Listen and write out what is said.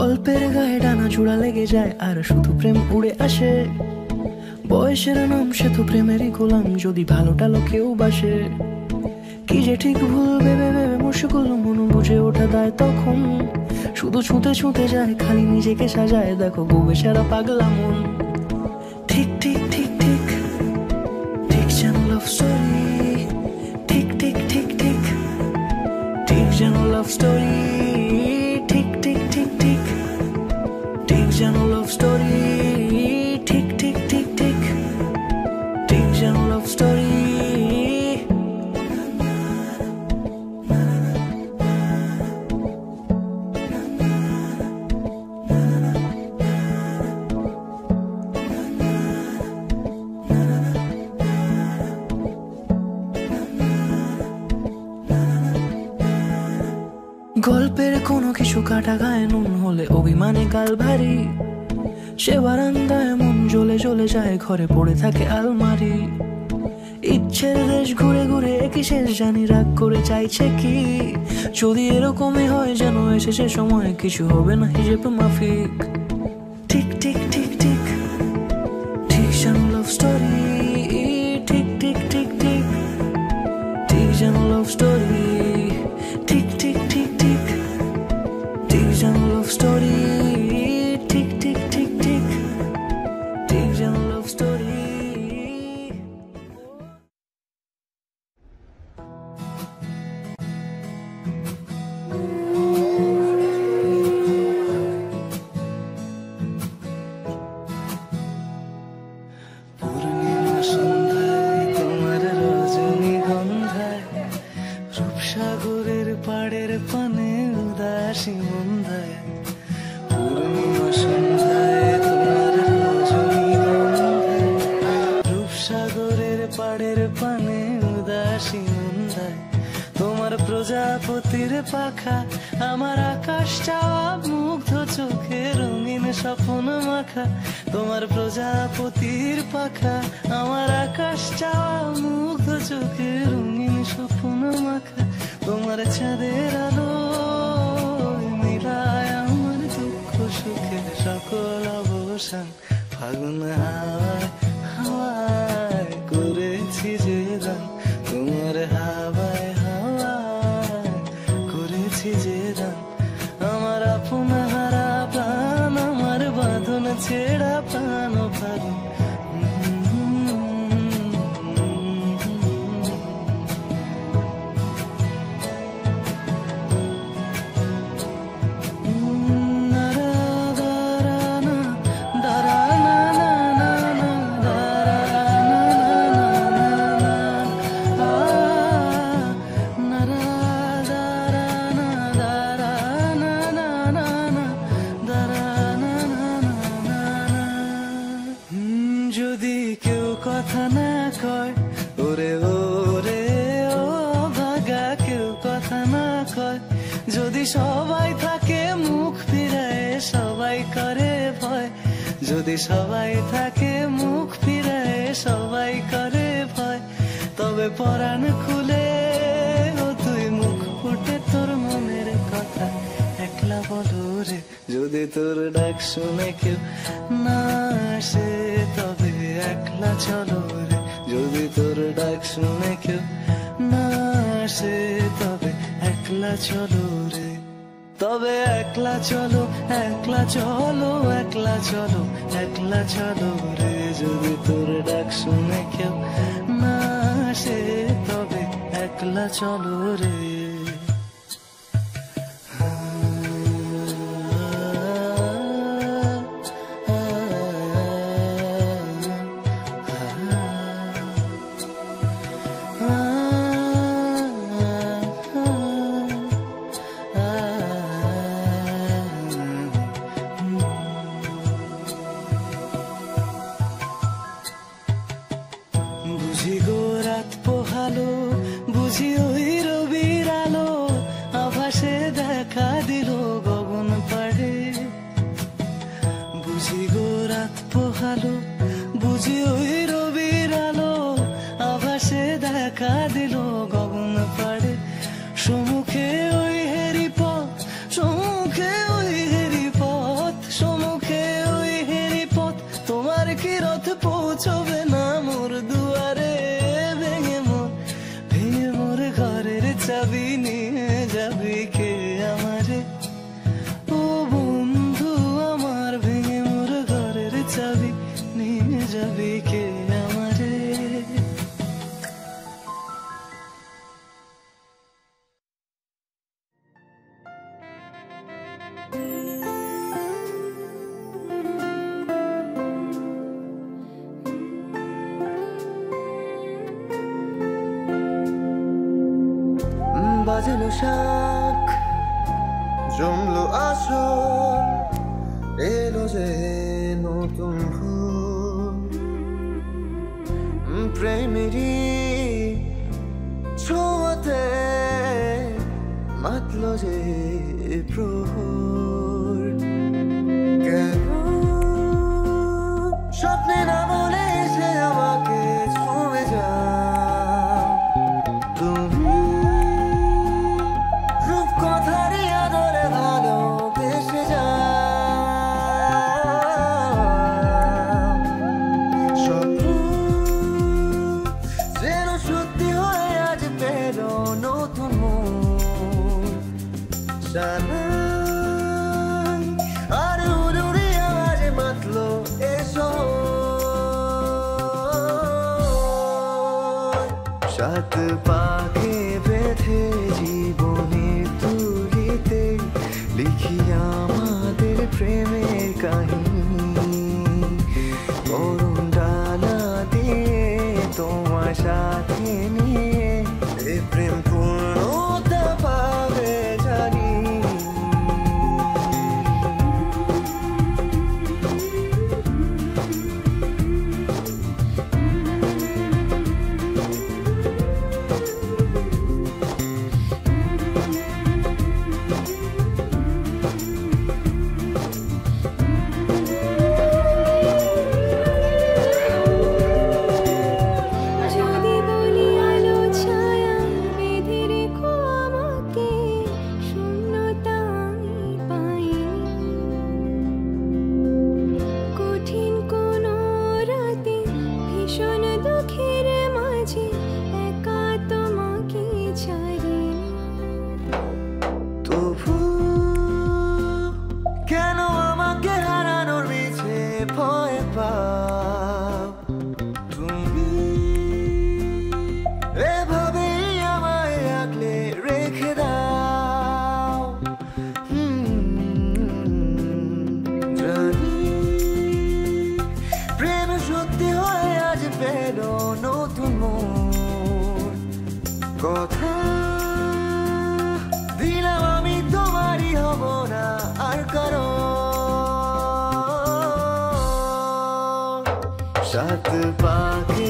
গল্পের গায়ে ডানা জোড়া লেগে যায় আর শুধু প্রেম উড়ে আসে। বয়সের নাম সে তো প্রেমেরই গোলাম, যদি ভালোটা লোকেও বাসে। কি যে ঠিক ভুল ভেবে ভেবে মুশকুল, মন বুঝে ওঠা দেয় তখন। শুধু ছুঁতে ছুঁতে যায়, খালি নিজেকে সাজায়, দেখো গোবে সারা পাগলা মন। ঠিক ঠিক ঠিক ঠিক ঠিক যেন লাভ স্টোরি, ঠিক ঠিক ঠিক ঠিক ঠিক যেন লাভ স্টোরি, ঠিক ঠিক ঠিক ঠিক ঠিক যেন লাভ স্টোরি, ঠিক ঠিক ঠিক ঠিক ঠিক যেন লাভ স্টোরি। গল্পের কোনো কিছু কাটা গায়ে নুন হলে অভিমানে গাল ভারী। সে বারান্দায় মন জ্বলে জ্বলে যায়, ঘরে পড়ে থাকে আলমারি। ইচ্ছের দেশ ঘুরে ঘুরে একই শেষ, জানি রাগ করে চাইছে কি। যদি এরকমই হয় যেন এসেছে সময়, কিছু হবে না হিসেবে মাফিক। ঠিক ঠিক ঠিক ঠিক ঠিক যেন লাভ স্টোরি, ঠিক ঠিক ঠিক ঠিক ঠিক যেন লাভ স্টোরি, ঠিক ঠিক ঠিক ঠিক ঠিক যেন লাভ স্টোরি, ঠিক ঠিক ঠিক ঠিক ঠিক যেন লাভ স্টোরি। পূর্ণিমা সন্ধ্যায় তোমার রজনীগন্ধায়, রূপসাগরের পাড়ের পানে উদাসী মন্দায়। পূর্ণিমা সন্ধ্যায় তোমার রজনীগন্ধায়, রূপসাগরের পাড়ের পানে উদাসী মন্দায়। তোমার প্রজাপতির পাখা আমার আকাশ চাওয়া, মুগ্ধ চোখে রঙিন স্বপ্ন মাখা। তোমার প্রজাপতির পাখা আমার আকাশ চাওয়া, মুগ্ধ চোখে রঙিন স্বপ্ন মাখা। তোমার চাঁদের আলো মিলায় আমার দুঃখ সুখের সকল অবসান। ফাগুন হাওয়ায় হাওয়ায় করেছি যে দান, তোমার হাওয়ায় হাওয়ায় করেছি যে দান। আমার আপন হারা প্রাণ, আমার বাঁধন ছেড়া প্রাণ ফাগুন। যদি কেউ কথা না কয়, ওরে ওরে ও ভাগা, কেউ কথা না কয়। যদি সবাই থাকে মুখ ফিরায়, সবাই করে ভয়। যদি সবাই থাকে মুখ ফিরায়, সবাই করে ভয়। তবে পরাণ খুলে ও তুই মুখ ফুটে তোর মনের কথা একলা বলো রে। যদি তোর ডাক শুনে কেউ না আসে, তবে একলা চলো রে। যদি তোর ডাক শুনে কেউ না আসে, তবে একলা চলো রে। তবে একলা চলো, একলা চলো, একলা চলো, একলা চলো রে। যদি তোর ডাক শুনে কেউ না আসে, তবে একলা চলো রে। বুঝি গো রাত পোহালো, বুঝি ওই রবির আলো, বাজলো শাখ, জমলো আসর, এলো যে নতুন ভোর। প্রেমেরই ছোঁয়াতে মাতলো যে প্রহর। কেন স্বপ্নে না বলে এসে আমাকে ছুঁয়ে যাও তুমি, রূপকথারই আদরে ভালোবেসে যাও। স্বপ্ন যেন সত্যি হয়ে আজ পেল নতুন মোড়। সানাই আর উড়ুড়ি আওয়াজে মাতলো এসো। সাত পাকে বেঁধে জীবনের তুলিতে লিখি আমাদের প্রেমের কাহিনী। করুণ ডানা দিয়ে তোমার সাথে নিয়ে এ প্রেম পূর্ণতা পাবে জানি। যদি বলি আলো ছায়া বেঁধে রেখো আমাকে, শূন্যতা আমি পাইনি। কঠিন কোনো রাতে ভীষণ দুঃখের মাঝে একা তোমাকে ছাড়িনি। তবু কেন আমাকে হারানোর মিছে ভয় পাও তুমি? এভাবেই আমায় আগলে রেখে দাও। জানি প্রেম সত্যি হয়ে আজ পেল নতুন মোড়। কথা দিলাম আমি তোমারই হব না আর কারো। সাত পাকে